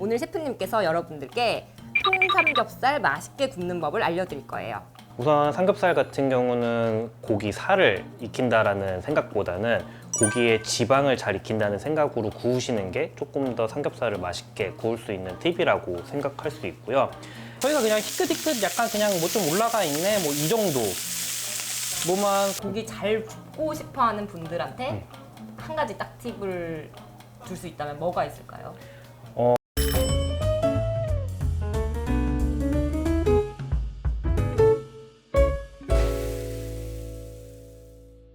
오늘 셰프님께서 여러분들께 통삼겹살 맛있게 굽는 법을 알려드릴 거예요. 우선 삼겹살 같은 경우는 고기 살을 익힌다라는 생각보다는 고기의 지방을 잘 익힌다는 생각으로 구우시는 게 조금 더 삼겹살을 맛있게 구울 수 있는 팁이라고 생각할 수 있고요. 저희가 그냥 희끗희끗 약간 그냥 뭐 좀 올라가 있네 뭐 이 정도 뭐만 고기 잘 굽고 싶어하는 분들한테 한 가지 딱 팁을 줄 수 있다면 뭐가 있을까요?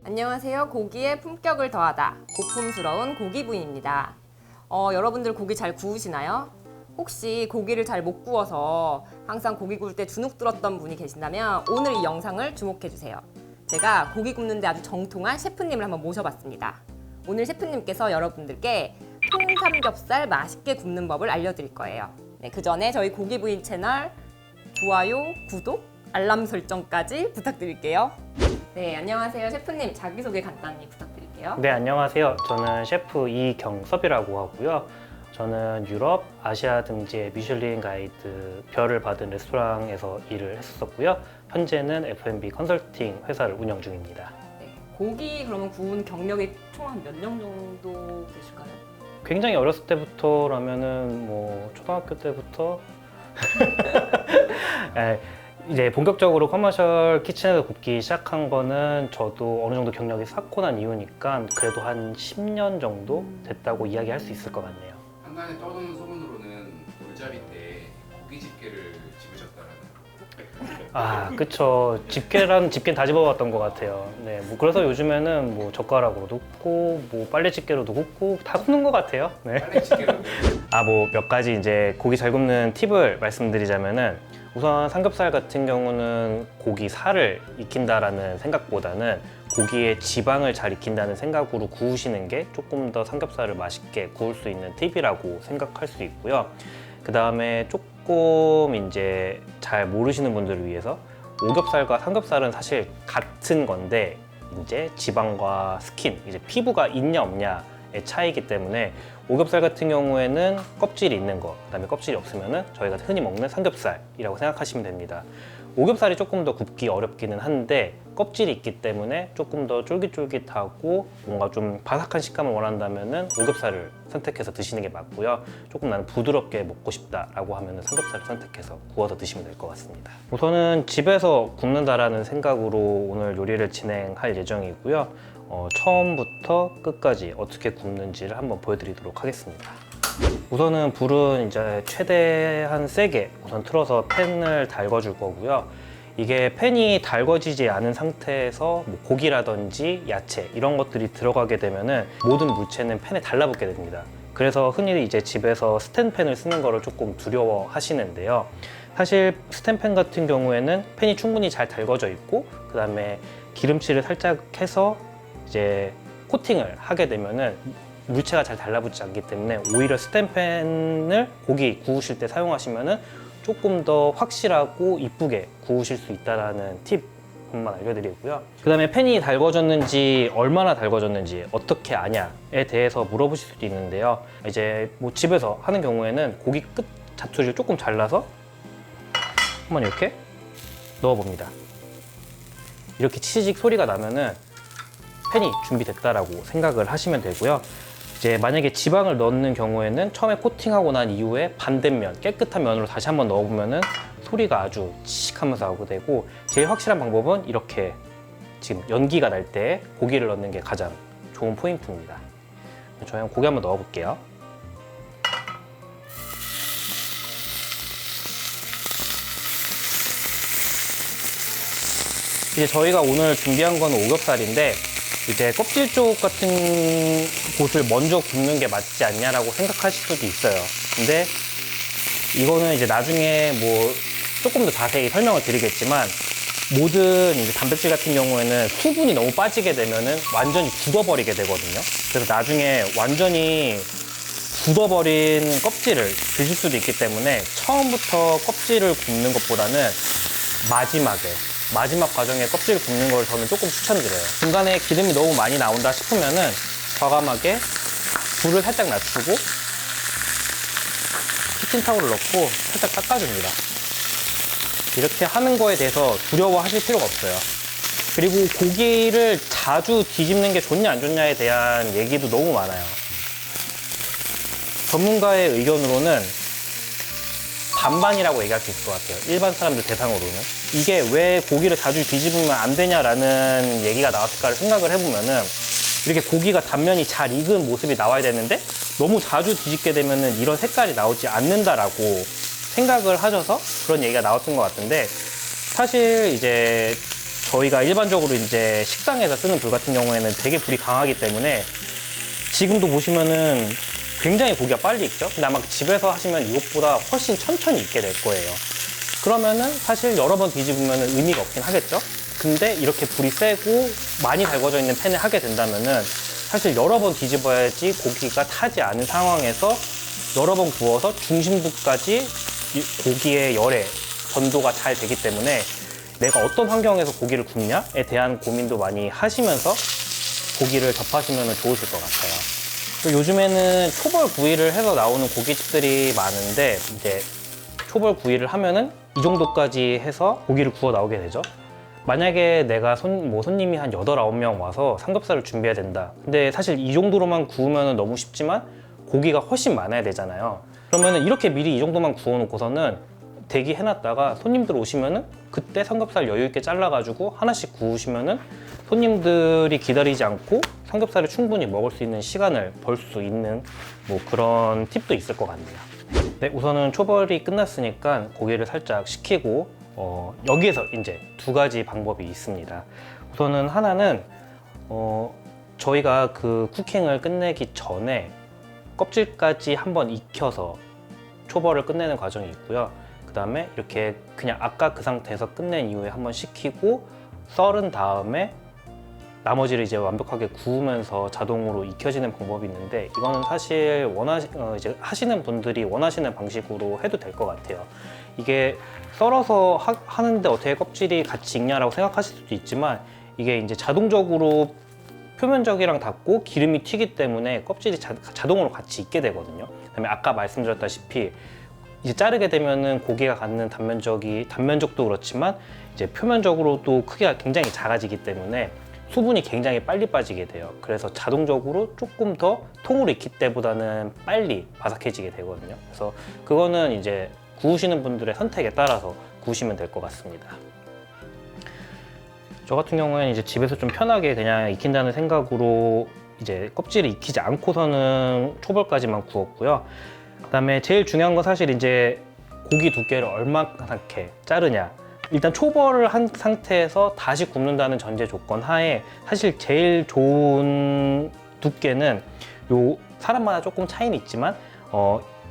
안녕하세요. 고기의 품격을 더하다. 고풍스러운 고기부인입니다. 여러분들 고기 잘 구우시나요? 혹시 고기를 잘 못 구워서 항상 고기 구울 때 주눅 들었던 분이 계신다면 오늘 이 영상을 주목해주세요. 제가 고기 굽는데 아주 정통한 셰프님을 한번 모셔봤습니다. 오늘 셰프님께서 여러분들께 통삼겹살 맛있게 굽는 법을 알려드릴 거예요. 네, 그 전에 저희 고기부인 채널 좋아요, 구독, 알람 설정까지 부탁드릴게요. 네, 안녕하세요. 셰프님 자기소개 간단히 부탁드릴게요. 네, 안녕하세요. 저는 셰프 이경섭이라고 하고요. 저는 유럽, 아시아 등지의 미슐린 가이드 별을 받은 레스토랑에서 일을 했었고요. 현재는 F&B 컨설팅 회사를 운영 중입니다. 네, 고기 그러면 구운 경력이 총 한 몇 년 정도 되실까요? 굉장히 어렸을 때부터라면은 뭐 초등학교 때부터 네, 이제 본격적으로 커머셜 키친에서 굽기 시작한 거는 저도 어느 정도 경력이 쌓고 난 이후니까 그래도 한 10년 정도 됐다고 이야기할 수 있을 것 같네요. 한간에 떠도는 소문으로는 돌잡이 때 고기 집게를 집으셨다라는. 아, 그쵸. 집게는 다 집어봤던 것 같아요. 네, 뭐 그래서 요즘에는 뭐 젓가락으로도 굽고, 뭐 빨래 집게로도 굽고 다 굽는 것 같아요. 네. 빨래 집게로. 아, 뭐 몇 가지 이제 고기 잘 굽는 팁을 말씀드리자면은 우선 삼겹살 같은 경우는 고기 살을 익힌다라는 생각보다는 고기의 지방을 잘 익힌다는 생각으로 구우시는 게 조금 더 삼겹살을 맛있게 구울 수 있는 팁이라고 생각할 수 있고요. 그 다음에 조금 이제 잘 모르시는 분들을 위해서 오겹살과 삼겹살은 사실 같은 건데 이제 지방과 스킨, 이제 피부가 있냐 없냐의 차이기 때문에 오겹살 같은 경우에는 껍질이 있는 거, 그다음에 껍질이 없으면은 저희가 흔히 먹는 삼겹살이라고 생각하시면 됩니다. 오겹살이 조금 더 굽기 어렵기는 한데 껍질이 있기 때문에 조금 더 쫄깃쫄깃하고 뭔가 좀 바삭한 식감을 원한다면은 오겹살을 선택해서 드시는 게 맞고요. 조금 나는 부드럽게 먹고 싶다라고 하면은 삼겹살을 선택해서 구워서 드시면 될 것 같습니다. 우선은 집에서 굽는다라는 생각으로 오늘 요리를 진행할 예정이고요. 처음부터 끝까지 어떻게 굽는지를 한번 보여드리도록 하겠습니다. 우선은 불은 이제 최대한 세게 우선 틀어서 팬을 달궈줄 거고요. 이게 팬이 달궈지지 않은 상태에서 뭐 고기라든지 야채 이런 것들이 들어가게 되면은 모든 물체는 팬에 달라붙게 됩니다. 그래서 흔히 이제 집에서 스탠팬을 쓰는 거를 조금 두려워 하시는데요. 사실 스탠팬 같은 경우에는 팬이 충분히 잘 달궈져 있고 그 다음에 기름칠을 살짝 해서 이제 코팅을 하게 되면은 물체가 잘 달라붙지 않기 때문에 오히려 스탠팬을 고기 구우실 때 사용하시면은 조금 더 확실하고 이쁘게 구우실 수 있다는 팁만 알려드리고요. 그 다음에 팬이 달궈졌는지 얼마나 달궈졌는지 어떻게 아냐에 대해서 물어보실 수도 있는데요. 이제 뭐 집에서 하는 경우에는 고기 끝 자투리를 조금 잘라서 한번 이렇게 넣어봅니다. 이렇게 치직 소리가 나면은 팬이 준비됐다라고 생각을 하시면 되고요. 이제 만약에 지방을 넣는 경우에는 처음에 코팅하고 난 이후에 반대면 깨끗한 면으로 다시 한번 넣어보면은 소리가 아주 치익하면서 나오게 되고 제일 확실한 방법은 이렇게 지금 연기가 날 때 고기를 넣는 게 가장 좋은 포인트입니다. 저희 고기 한번 넣어볼게요. 이제 저희가 오늘 준비한 건 오겹살인데 이제 껍질 쪽 같은 곳을 먼저 굽는 게 맞지 않냐라고 생각하실 수도 있어요. 근데 이거는 이제 나중에 뭐 조금 더 자세히 설명을 드리겠지만 모든 이제 단백질 같은 경우에는 수분이 너무 빠지게 되면은 완전히 굳어버리게 되거든요. 그래서 나중에 완전히 굳어버린 껍질을 드실 수도 있기 때문에 처음부터 껍질을 굽는 것보다는 마지막 과정에 껍질 굽는 걸 저는 조금 추천드려요. 중간에 기름이 너무 많이 나온다 싶으면은 과감하게 불을 살짝 낮추고 키친타올을 넣고 살짝 닦아줍니다. 이렇게 하는 거에 대해서 두려워하실 필요가 없어요. 그리고 고기를 자주 뒤집는 게 좋냐 안 좋냐에 대한 얘기도 너무 많아요. 전문가의 의견으로는 반반이라고 얘기할 수 있을 것 같아요. 일반 사람들 대상으로는. 이게 왜 고기를 자주 뒤집으면 안 되냐라는 얘기가 나왔을까를 생각을 해보면은 이렇게 고기가 단면이 잘 익은 모습이 나와야 되는데 너무 자주 뒤집게 되면은 이런 색깔이 나오지 않는다라고 생각을 하셔서 그런 얘기가 나왔던 것 같은데, 사실 이제 저희가 일반적으로 이제 식당에서 쓰는 불 같은 경우에는 되게 불이 강하기 때문에 지금도 보시면은 굉장히 고기가 빨리 익죠? 근데 아마 집에서 하시면 이것보다 훨씬 천천히 익게 될 거예요. 그러면은 사실 여러 번 뒤집으면 의미가 없긴 하겠죠? 근데 이렇게 불이 세고 많이 달궈져 있는 팬에 하게 된다면은 사실 여러 번 뒤집어야지 고기가 타지 않은 상황에서 여러 번 구워서 중심부까지 이 고기의 열에 전도가 잘 되기 때문에 내가 어떤 환경에서 고기를 굽냐에 대한 고민도 많이 하시면서 고기를 접하시면 좋으실 것 같아요. 요즘에는 초벌 구이를 해서 나오는 고깃집들이 많은데 이제 초벌 구이를 하면은 이 정도까지 해서 고기를 구워 나오게 되죠. 만약에 내가 손님이 한 8, 9명 와서 삼겹살을 준비해야 된다. 근데 사실 이 정도로만 구우면 너무 쉽지만 고기가 훨씬 많아야 되잖아요. 그러면은 이렇게 미리 이 정도만 구워 놓고서는 대기해놨다가 손님들 오시면은 그때 삼겹살 여유 있게 잘라가지고 하나씩 구우시면은 손님들이 기다리지 않고 삼겹살을 충분히 먹을 수 있는 시간을 벌 수 있는 뭐 그런 팁도 있을 것 같네요. 네, 우선은 초벌이 끝났으니까 고기를 살짝 식히고 여기에서 이제 2가지 방법이 있습니다. 우선은 하나는 저희가 그 쿠킹을 끝내기 전에 껍질까지 한번 익혀서 초벌을 끝내는 과정이 있고요. 그 다음에 이렇게 그냥 아까 그 상태에서 끝낸 이후에 한번 식히고 썰은 다음에 나머지를 이제 완벽하게 구우면서 자동으로 익혀지는 방법이 있는데, 이거는 사실 이제 하시는 분들이 원하시는 방식으로 해도 될 것 같아요. 이게 썰어서 하는데 어떻게 껍질이 같이 익냐라고 생각하실 수도 있지만 이게 이제 자동적으로 표면적이랑 닿고 기름이 튀기 때문에 껍질이 자동으로 같이 익게 되거든요. 그다음에 아까 말씀드렸다시피 이제 자르게 되면은 고기가 갖는 단면적도 그렇지만 이제 표면적으로도 크기가 굉장히 작아지기 때문에 수분이 굉장히 빨리 빠지게 돼요. 그래서 자동적으로 조금 더 통으로 익힐 때보다는 빨리 바삭해지게 되거든요. 그래서 그거는 이제 구우시는 분들의 선택에 따라서 구우시면 될 것 같습니다. 저 같은 경우에는 이제 집에서 좀 편하게 그냥 익힌다는 생각으로 이제 껍질을 익히지 않고서는 초벌까지만 구웠고요. 그다음에 제일 중요한 건 사실 이제 고기 두께를 얼마나게 자르냐. 일단 초벌을 한 상태에서 다시 굽는다는 전제 조건 하에 사실 제일 좋은 두께는 요 사람마다 조금 차이는 있지만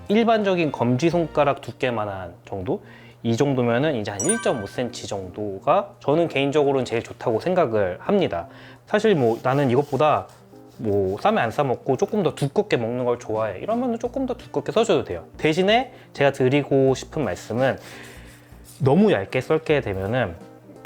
일반적인 검지손가락 두께만한 정도? 이 정도면은 이제 한 1.5cm 정도가 저는 개인적으로는 제일 좋다고 생각을 합니다. 사실 뭐 나는 이것보다 뭐 싸면 안 싸먹고 조금 더 두껍게 먹는 걸 좋아해, 이러면 조금 더 두껍게 써줘도 돼요. 대신에 제가 드리고 싶은 말씀은 너무 얇게 썰게 되면은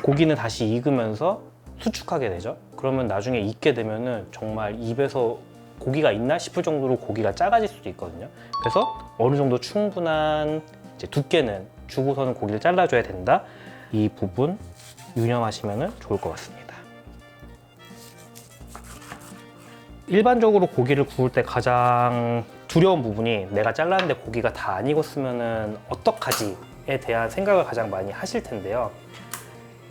고기는 다시 익으면서 수축하게 되죠. 그러면 나중에 익게 되면은 정말 입에서 고기가 있나 싶을 정도로 고기가 작아질 수도 있거든요. 그래서 어느 정도 충분한 이제 두께는 주고서는 고기를 잘라줘야 된다. 이 부분 유념하시면 좋을 것 같습니다. 일반적으로 고기를 구울 때 가장 두려운 부분이 내가 잘랐는데 고기가 다 안 익었으면 어떡하지에 대한 생각을 가장 많이 하실 텐데요.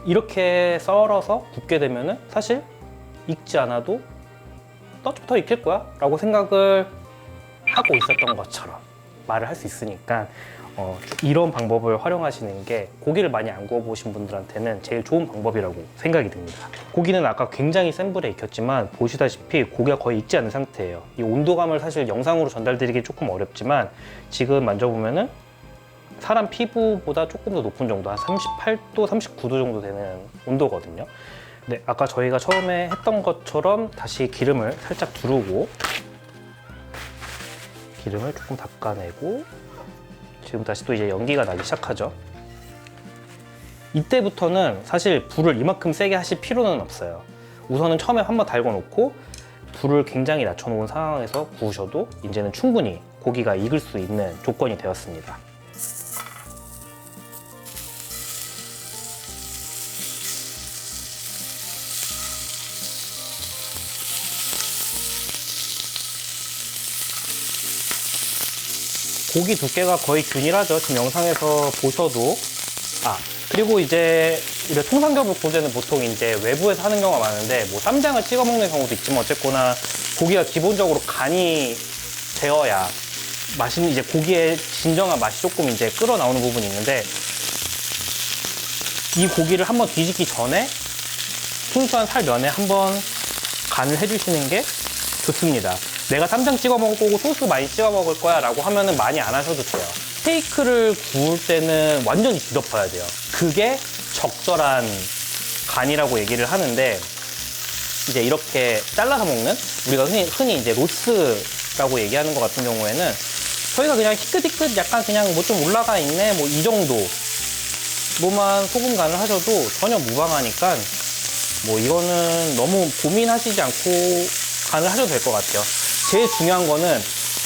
이렇게 썰어서 굽게 되면은 사실 익지 않아도 좀 더 익힐 거야 라고 생각을 하고 있었던 것처럼 말을 할 수 있으니까 이런 방법을 활용하시는 게 고기를 많이 안 구워보신 분들한테는 제일 좋은 방법이라고 생각이 듭니다. 고기는 아까 굉장히 센 불에 익혔지만 보시다시피 고기가 거의 익지 않은 상태예요. 이 온도감을 사실 영상으로 전달드리기 조금 어렵지만 지금 만져보면은 사람 피부보다 조금 더 높은 정도, 한 38도, 39도 정도 되는 온도거든요. 근데 아까 저희가 처음에 했던 것처럼 다시 기름을 살짝 두르고 기름을 조금 닦아내고 지금 다시 또 이제 연기가 나기 시작하죠. 이때부터는 사실 불을 이만큼 세게 하실 필요는 없어요. 우선은 처음에 한번 달궈 놓고 불을 굉장히 낮춰 놓은 상황에서 구우셔도 이제는 충분히 고기가 익을 수 있는 조건이 되었습니다. 고기 두께가 거의 균일하죠. 지금 영상에서 보셔도. 그리고 이제 우리가 통삼겹을 구울 때는 보통 이제 외부에서 하는 경우가 많은데 뭐 쌈장을 찍어 먹는 경우도 있지만 어쨌거나 고기가 기본적으로 간이 되어야 맛있는 이제 고기의 진정한 맛이 조금 이제 끓어 나오는 부분이 있는데 이 고기를 한번 뒤집기 전에 순수한 살면에 한번 간을 해주시는 게 좋습니다. 내가 쌈장 찍어 먹을 거고 소스 많이 찍어 먹을 거야 라고 하면은 많이 안 하셔도 돼요. 스테이크를 구울 때는 완전히 뒤덮어야 돼요. 그게 적절한 간이라고 얘기를 하는데 이제 이렇게 잘라서 먹는 우리가 흔히 이제 로스라고 얘기하는 것 같은 경우에는 저희가 그냥 희끗희끗 약간 그냥 뭐 좀 올라가 있네 뭐 이 정도 뭐만 소금 간을 하셔도 전혀 무방하니까 뭐 이거는 너무 고민하시지 않고 간을 하셔도 될 것 같아요. 제일 중요한 거는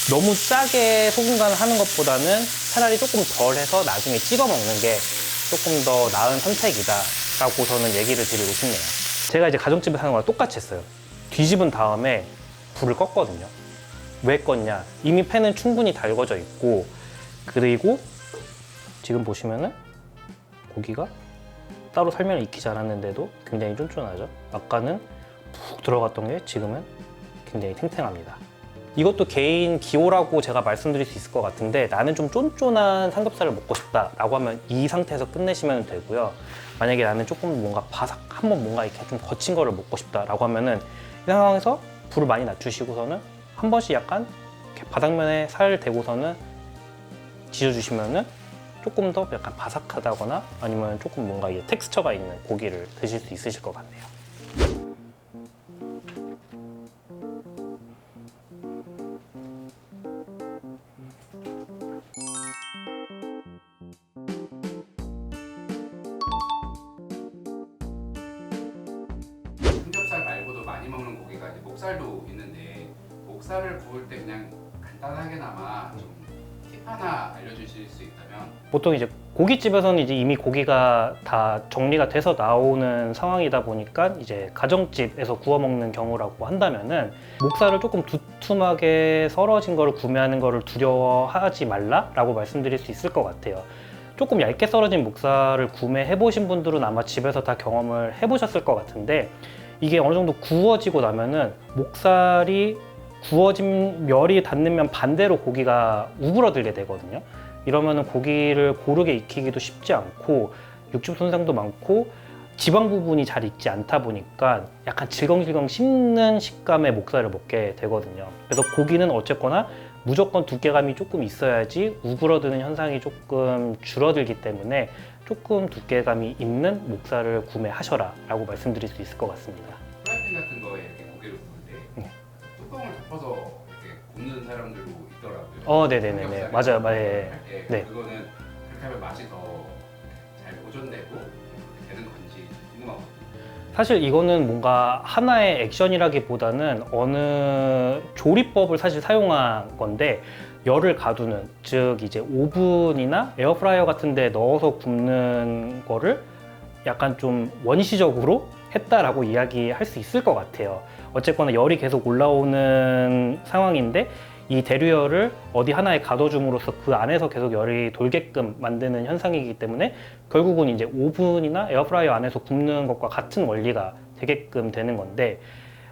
너무 짜게 소금 간을 하는 것보다는 차라리 조금 덜 해서 나중에 찍어 먹는 게 조금 더 나은 선택이다 라고 저는 얘기를 드리고 싶네요. 제가 이제 가정집에서 하는 거랑 똑같이 했어요. 뒤집은 다음에 불을 껐거든요. 왜 껐냐? 이미 팬은 충분히 달궈져 있고 그리고 지금 보시면은 고기가 따로 살면을 익히지 않았는데도 굉장히 쫀쫀하죠. 아까는 푹 들어갔던 게 지금은 굉장히 탱탱합니다. 이것도 개인 기호라고 제가 말씀드릴 수 있을 것 같은데 나는 좀 쫀쫀한 삼겹살을 먹고 싶다라고 하면 이 상태에서 끝내시면 되고요. 만약에 나는 조금 뭔가 한번 뭔가 이렇게 좀 거친 거를 먹고 싶다라고 하면은 이 상황에서 불을 많이 낮추시고서는 한 번씩 약간 이렇게 바닥면에 살 대고서는 지져주시면은 조금 더 약간 바삭하다거나 아니면 조금 뭔가 이 텍스처가 있는 고기를 드실 수 있으실 것 같네요. 삼겹살 말고도 많이 먹는 고기가 이제 목살도 있는데 목살을 구울 때 그냥 간단하게나마 좀 팁 하나 알려주실 수 있다면. 보통 이제 고깃집에서는 이제 이미 고기가 다 정리가 돼서 나오는 상황이다 보니까 이제 가정집에서 구워 먹는 경우라고 한다면은 목살을 조금 두툼하게 썰어진 거를 구매하는 거를 두려워하지 말라라고 말씀드릴 수 있을 것 같아요. 조금 얇게 썰어진 목살을 구매해 보신 분들은 아마 집에서 다 경험을 해 보셨을 것 같은데 이게 어느 정도 구워지고 나면은 목살이 구워진 멸이 닿는 반대로 고기가 우그러들게 되거든요. 이러면은 고기를 고르게 익히기도 쉽지 않고 육즙 손상도 많고 지방 부분이 잘 익지 않다 보니까 약간 질겅질겅 씹는 식감의 목살을 먹게 되거든요. 그래서 고기는 어쨌거나 무조건 두께감이 조금 있어야지 우그러드는 현상이 조금 줄어들기 때문에 조금 두께감이 있는 목살을 구매하셔라 라고 말씀드릴 수 있을 것 같습니다. 프라이팬 같은 거에 이렇게 고기를 구울 때 뚜껑을 덮어서 이렇게 굽는 사람들도 있더라고요. 네네네네. 맞아요. 네. 네. 그거는 그렇게 하면 맛이 더 잘 보존되고 되는 건지 궁금하거든요. 사실 이거는 뭔가 하나의 액션이라기보다는 어느 조리법을 사실 사용한 건데 열을 가두는, 즉 이제 오븐이나 에어프라이어 같은 데 넣어서 굽는 거를 약간 좀 원시적으로 했다라고 이야기할 수 있을 것 같아요. 어쨌거나 열이 계속 올라오는 상황인데 이 대류열을 어디 하나에 가둬줌으로써 그 안에서 계속 열이 돌게끔 만드는 현상이기 때문에 결국은 이제 오븐이나 에어프라이어 안에서 굽는 것과 같은 원리가 되게끔 되는 건데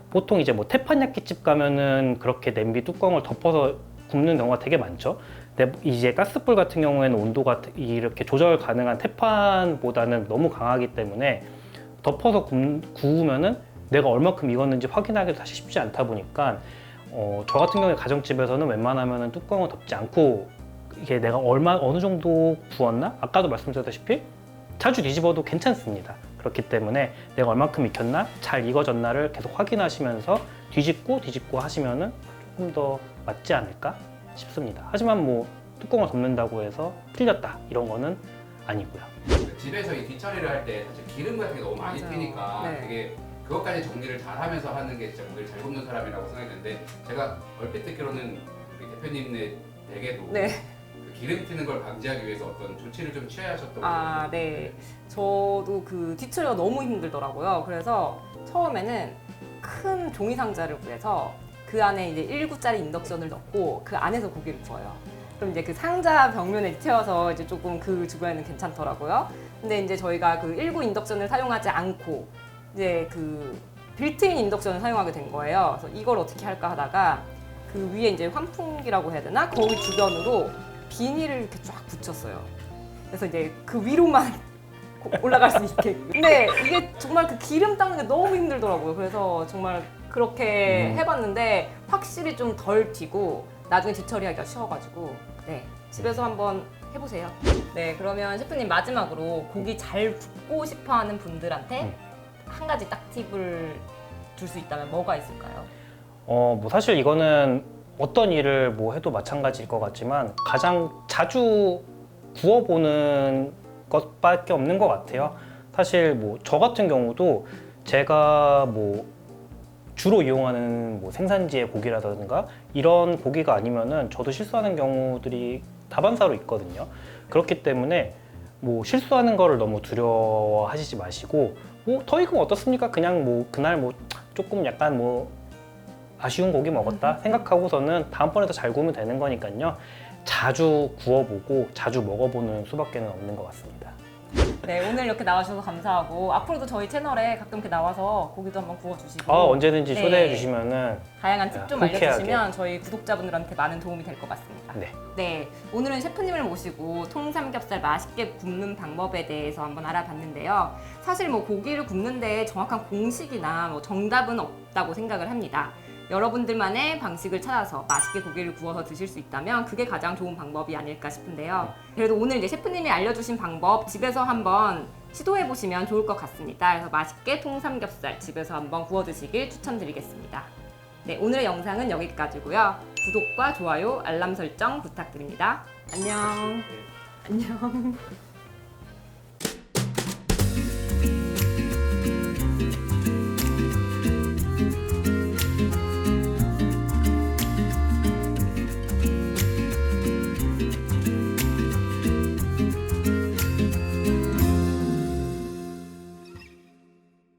보통 이제 뭐 태판야끼집 가면은 그렇게 냄비 뚜껑을 덮어서 굽는 경우가 되게 많죠. 근데 이제 가스불 같은 경우에는 온도가 이렇게 조절 가능한 태판보다는 너무 강하기 때문에 덮어서 구우면은 내가 얼마큼 익었는지 확인하기도 사실 쉽지 않다 보니까 저 같은 경우에 가정집에서는 웬만하면 뚜껑을 덮지 않고 이게 내가 어느 정도 구웠나? 아까도 말씀드렸다시피 자주 뒤집어도 괜찮습니다. 그렇기 때문에 내가 얼마큼 익혔나? 잘 익어졌나를 계속 확인하시면서 뒤집고 하시면은 조금 더 맞지 않을까 싶습니다. 하지만 뭐 뚜껑을 덮는다고 해서 틀렸다 이런 거는 아니고요. 집에서 이 뒷처리를 할 때 사실 기름 같은 게 너무 많이 맞아요. 튀니까 네. 되게 그것까지 정리를 잘 하면서 하는 게 진짜 고기를 잘 굽는 사람이라고 생각했는데 제가 얼핏 듣기로는 우리 대표님의 댁에도 네. 그 기름 튀는 걸 방지하기 위해서 어떤 조치를 좀 취하셨던 아, 거죠? 네. 저도 그 뒤처리가 너무 힘들더라고요. 그래서 처음에는 큰 종이 상자를 구해서 그 안에 이제 1구짜리 인덕션을 넣고 그 안에서 고기를 구워요. 그럼 이제 그 상자 벽면에 채워서 이제 조금 그 주변에는 괜찮더라고요. 근데 이제 저희가 그 1구 인덕션을 사용하지 않고 이제 그 빌트인 인덕션을 사용하게 된 거예요. 그래서 이걸 어떻게 할까 하다가 그 위에 이제 환풍기라고 해야 되나? 거기 주변으로 비닐을 이렇게 쫙 붙였어요. 그래서 이제 그 위로만 올라갈 수 있게. 근데 이게 정말 그 기름 닦는 게 너무 힘들더라고요. 그래서 정말 그렇게 해봤는데 확실히 좀 덜 튀고 나중에 뒤처리하기가 쉬워가지고 네, 집에서 한번 해보세요. 네, 그러면 셰프님 마지막으로 고기 잘 굽고 싶어하는 분들한테 한 가지 딱 팁을 줄 수 있다면 뭐가 있을까요? 뭐 사실 이거는 어떤 일을 뭐 해도 마찬가지일 것 같지만 가장 자주 구워보는 것밖에 없는 것 같아요. 사실 뭐 저 같은 경우도 제가 뭐 주로 이용하는 뭐 생산지의 고기라든가 이런 고기가 아니면은 저도 실수하는 경우들이 다반사로 있거든요. 그렇기 때문에 뭐 실수하는 거를 너무 두려워하시지 마시고 뭐 더 익으면 어떻습니까? 그냥 뭐 그날 뭐 조금 약간 뭐 아쉬운 고기 먹었다 생각하고서는 다음번에 더 잘 구우면 되는 거니까요. 자주 구워보고 자주 먹어보는 수밖에 없는 것 같습니다. 네, 오늘 이렇게 나와주셔서 감사하고 앞으로도 저희 채널에 가끔 이렇게 나와서 고기도 한번 구워주시고 언제든지 네. 초대해 주시면은 다양한 팁 좀 흔쾌하게. 알려주시면 저희 구독자분들한테 많은 도움이 될 것 같습니다. 네. 네, 오늘은 셰프님을 모시고 통삼겹살 맛있게 굽는 방법에 대해서 한번 알아봤는데요. 사실 뭐 고기를 굽는데 정확한 공식이나 뭐 정답은 없다고 생각을 합니다. 여러분들만의 방식을 찾아서 맛있게 고기를 구워서 드실 수 있다면 그게 가장 좋은 방법이 아닐까 싶은데요. 그래도 오늘 이제 셰프님이 알려주신 방법 집에서 한번 시도해 보시면 좋을 것 같습니다. 그래서 맛있게 통삼겹살 집에서 한번 구워 드시길 추천드리겠습니다. 네, 오늘의 영상은 여기까지고요. 구독과 좋아요, 알람 설정 부탁드립니다. 안녕. 안녕.